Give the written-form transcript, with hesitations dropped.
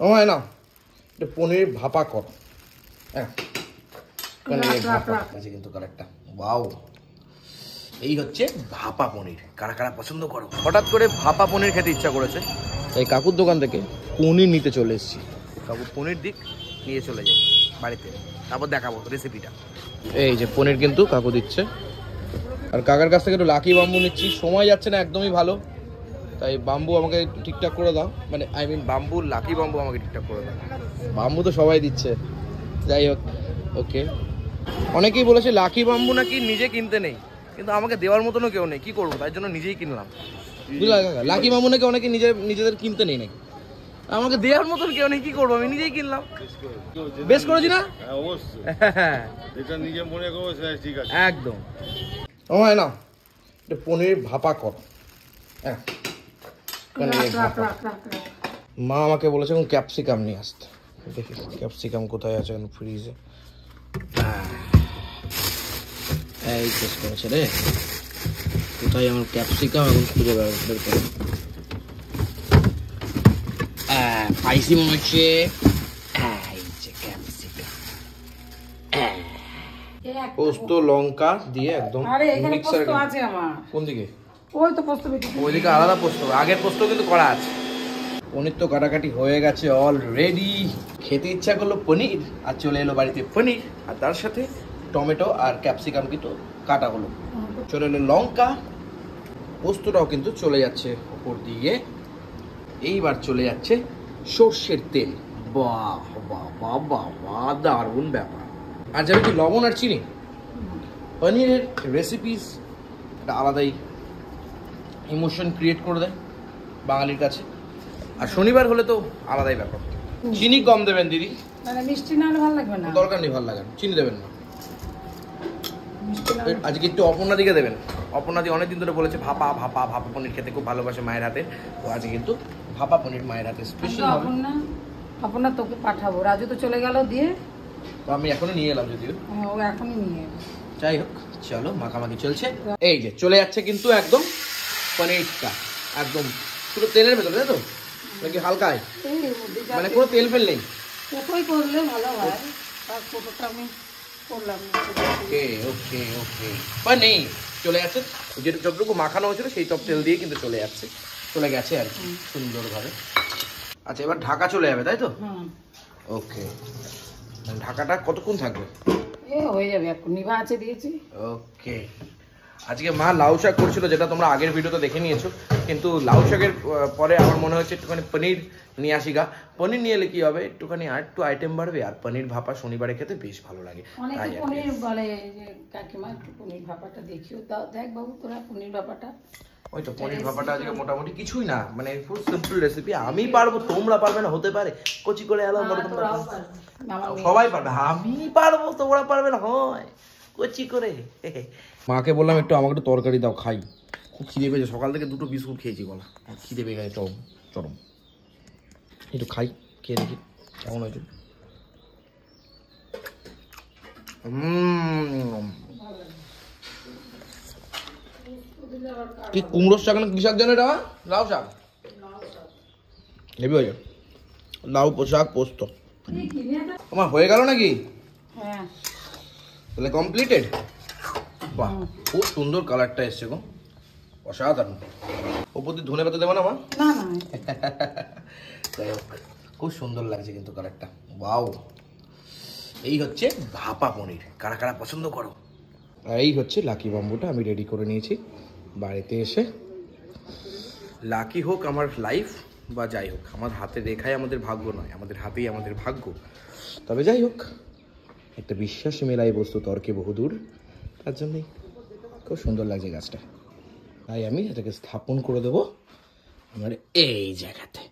ও হয় না, এটা পনির ভাপা কর। হ্যাঁ আছে কিন্তু কালারটা, ওয়াও। এই হচ্ছে ভাপা পনির। কারা কারা পছন্দ করো? হঠাৎ করে ভাপা পনির খেতে ইচ্ছা করেছে, তাই কাকুর দোকান থেকে পনির নিতে চলে এসেছি। কাকু পনির দিক নিয়ে চলে যাই বাড়িতে, তারপর দেখাবো রেসিপিটা। এই যে পনির কিন্তু কাকু দিচ্ছে, আর কাকার কাছ থেকে একটু লাকি বাম্বু নিচ্ছি। সময় যাচ্ছে না একদমই ভালো, তাই বাম্বু আমাকে ঠিকঠাক করে দাও, মানে I mean bamboo, lucky bamboo আমাকে ঠিকঠাক করে দাও। বাম্বু তো সবাই দিচ্ছে, যাই হোক ওকে। অনেকেই বলেছে লাকি বাম্বু নাকি নিজে কিনতে নেই, কিন্তু আমাকে দেওয়ার মতনও কেউ নেই, কি করবো, তাই জন্য নিজেই কিনলাম। বুঝলা কাকা, লাকি বাম্বু নাকি অনেকে নিজেদের কিনতে নেই নাকি, আমাকে দেওয়ার মতন কেউ নেই, কি করবো, আমি নিজেই কিনলাম। বেশ করেছি না? একদম। ও হয় না, এটা পনির ভাপা কর। হ্যাঁ মা আমাকে বলেছে ক্যাপসিকাম নিয়ে আসতে, দেখি ক্যাপসিকাম কোথায় আছে ফ্রিজে। এই চেস করেছে রে, কোথায় আমার ক্যাপসিকাম, এখন খুঁজে বের করে। পাইসি মনে হচ্ছে, পোস্ত লঙ্কা দিয়ে একদম মিক্সারে। কোন দিকে? ওই তো পোস্ত, ওইদিকে আলাদা পোস্ত, আগের পোস্ত কিন্তু করা আছে। পনির তো কাটাকাটি হয়ে গেছে অলরেডি। খেতে ইচ্ছা করলো পনির, আর চলে এলো বাড়িতে পনির, আর তার সাথে টমেটো আর ক্যাপসিকাম কিন্তু কাটা হলো। চলে এলো লঙ্কা, পোস্তটাও কিন্তু চলে যাচ্ছে উপর দিয়ে। এইবার চলে যাচ্ছে সর্ষের তেল। বাহ বাহ বাহ বাহ বাহ, দারুণ ব্যাপার। আর যাবে কি লবণ আর চিনি। পনিরের রেসিপিস একটা আলাদাই ইমোশন ক্রিয়েট করে দেয় বাঙালির কাছে, আর শনিবার হলে তো আলাদাই ব্যাপার। চিনি কম দেবেন দিদি, মানে মিষ্টি না হলে ভালো লাগবে না। দরকার নেই, ভালো লাগে না, চিনি দেবেন না। আজকে একটু অপর্ণা দিকে দেবেন। অপর্ণা দি অনেকদিন ধরে বলেছে ভাপা ভাপা ভাপা পনির খেতে খুব ভালোবাসে মায়ের হাতে, তো আজকে কিন্তু ভাপা পনির মায়ের হাতে স্পেশাল হবে। অপর্ণা তোকে পাঠাবো, রাজু তো চলে গেল দিয়ে, তো আমি এখনই নিয়ে এলাম, যদিও ও এখনই নিয়ে। যাই হোক চলো, মাখামাখি চলছে। এই যে চলে যাচ্ছে কিন্তু একদম পনিরটা, একদম পুরো তেলের ভেতরে, তাই তো নাকি হালকায়, মানে কোনো তেল ফেল নেই। কোটোই করলে ভালো হয়, আর কোটোটা আমি করলাম। ওকে ওকে ওকে, পনির চলে যাচ্ছে, যেটা যতটুকু মাখানো হয়েছিল সেই সব তেল দিয়ে কিন্তু চলে গেছে আর কি সুন্দরভাবে। আচ্ছা এবার ঢাকা চলে যাবে, তাই তো? ওকে, ঢাকাটা কতক্ষণ থাকবে? হয়ে যাবে, এখন নিভা আছে দিয়েছি। ওকে, আজকে মা লাউ শাক করছিল, যেটা তোমরা আগের ভিডিওতে দেখে নিয়েছো, কিন্তু লাউ শাকের পরে আমার মনে হচ্ছে একটুখানি পনির নিয়ে আসি গা। পনির নিয়ে এলে কি হবে, একটুখানি আর একটু আইটেম বাড়বে, আর পনির ভাপা শনিবারে খেতে বেশ ভালো লাগে। তাই পনির বলে যে কাকিমা একটু পনির ভাপাটা দেখিও, দাও দেখ বাবু তোরা পনির ভাপাটা। ওই তো পনির ভাপাটা আজকে মোটামুটি কিছুই না, মানে ফুল সিম্পল রেসিপি। আমি পারবো, তোমরা পারবে না, হতে পারে কচি করে এলাম, সবাই পারবে। আমি পারবো, তোমরা পারবে না, হয় কচি করে। মাকে বললাম একটু আমাকে একটু তরকারি দাও, খাই, খুব খিদে পেয়েছে, সকাল থেকে 2টো বিস্কুট খেয়েছি, বলা খিদে পেয়ে গেছে চরম। একটু খাই, খেয়ে দেখি কেমন হয়েছে। কি কুমড়োর শাক না কি শাক জানো এটা? লাউ শাক, হেবি হয়েছে। লাউ শাক পোস্ত আমার হয়ে গেল নাকি? তাহলে কমপ্লিটেড। বাহ, খুব সুন্দর কালারটা এসছে গো, অসাধারণ। ওপর দিয়ে ধনে পাতা দেবো না মা? যাই হোক, খুব সুন্দর লাগছে কিন্তু কালারটা, ওয়াও। এই হচ্ছে ভাপা পনির। কারা কারা পছন্দ করো? এই হচ্ছে লাকি বাম্বুটা আমি রেডি করে নিয়েছি। বাড়িতে এসে লাকি হোক আমার লাইফ বা যাই হোক, আমার হাতে রেখাই আমাদের ভাগ্য নয়, আমাদের হাতেই আমাদের ভাগ্য। তবে যাই হোক, একটা বিশ্বাস মেলাই বস্তু তর্কে বহুদূর, তার জন্যই খুব সুন্দর লাগছে গাছটা। তাই আমি এটাকে স্থাপন করে দেবো আমার এই জায়গাতে।